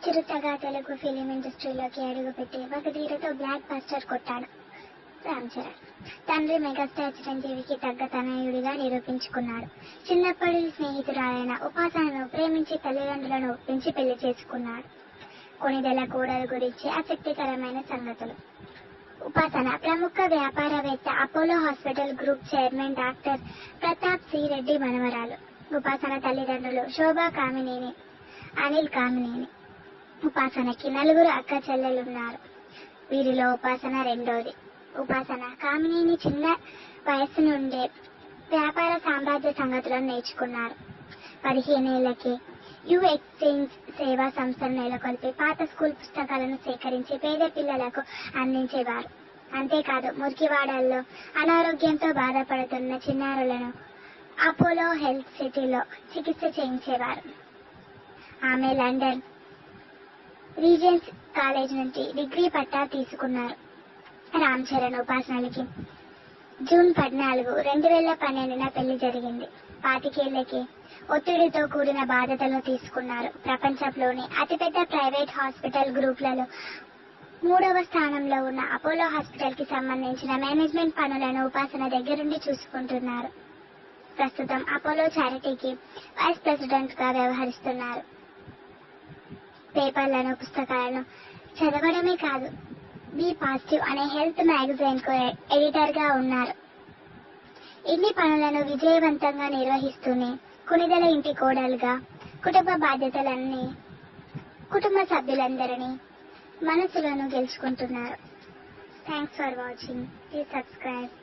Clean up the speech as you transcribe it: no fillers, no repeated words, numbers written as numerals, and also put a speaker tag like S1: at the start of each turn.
S1: చిరుతగా Telugu film ఇండస్ట్రీలోకి అడుగుపెట్టి మగధీరతో block buster కొట్టాడు రామ్ చరణ్. తండ్రి మెగాస్టార్ చిరంజీవికి తగ్గ తనయుడిగా నిరూపించుకున్నాడు. చిన్నప్పటి స్నేహితురాలైన ఉపాసనను ప్రేమించి తల్లిదండ్రులను ఒప్పించి పెళ్లి చేసుకున్నాడు. కొణిదెల కోడలు గురించి ఆసక్తికరమైన సంగతులు. ఉపాసన ప్రముఖ వ్యాపారవేత్త, Apollo hospital group chairman doctor Pratap C Reddy మనవరాలు. ఉపాసన తల్లిదండ్రులు శోభా కామినేని, అనిల్ కామినేని. ఉపాసనకి 4 అక్క చెల్లెలున్నారు. వీరిలో ఉపాసన రెండోది. ఉపాసన కామినేని చిన్న వయస్సు నుండే వ్యాపార సామ్రాజ్య సంగతులను నేర్చుకున్నారు. 15 ఏళ్లకే యు ఎక్స్చేంజ్ సేవా సంస్థను నెలకొల్పి పాత స్కూల్ పుస్తకాలను సేకరించి పేద పిల్లలకు అందించేవారు. అంతేకాదు, మురికివాడల్లో అనారోగ్యంతో బాధపడుతున్న చిన్నారులను అపోలో హెల్త్ సిటీలో చికిత్స చేయించేవారు. ఆమె లండన్ రీజెన్స్ కాలేజ్ నుంచి డిగ్రీ పట్టా తీసుకున్నారు. రామ్ చరణ్ ఉపాసనలకి జూన్ 14, 2012 పెళ్లి జరిగింది. 25 ఏళ్లకి ఒత్తిడితో కూడిన బాధ్యతలను తీసుకున్నారు. ప్రపంచంలోని అతిపెద్ద ప్రైవేట్ హాస్పిటల్ గ్రూప్లలో 3వ స్థానంలో ఉన్న అపోలో హాస్పిటల్ కి సంబంధించిన మేనేజ్మెంట్ పనులను ఉపాసన దగ్గరుండి చూసుకుంటున్నారు. ప్రస్తుతం అపోలో చారిటీకి వైస్ ప్రెసిడెంట్ గా వ్యవహరిస్తున్నారు. పేపర్లను, పుస్తకాలను చదవడమే కాదు, బి పాజిటివ్ అనే హెల్త్ మ్యాగజైన్ కు ఎడిటర్ గా ఉన్నారు. ఇన్ని పనులను విజయవంతంగా నిర్వహిస్తూనే కొణిదెల ఇంటి కోడలుగా కుటుంబ బాధ్యతలన్నీ, కుటుంబ సభ్యులందరినీ మనసులను గెలుచుకుంటున్నారు. Thanks for watching. Please subscribe.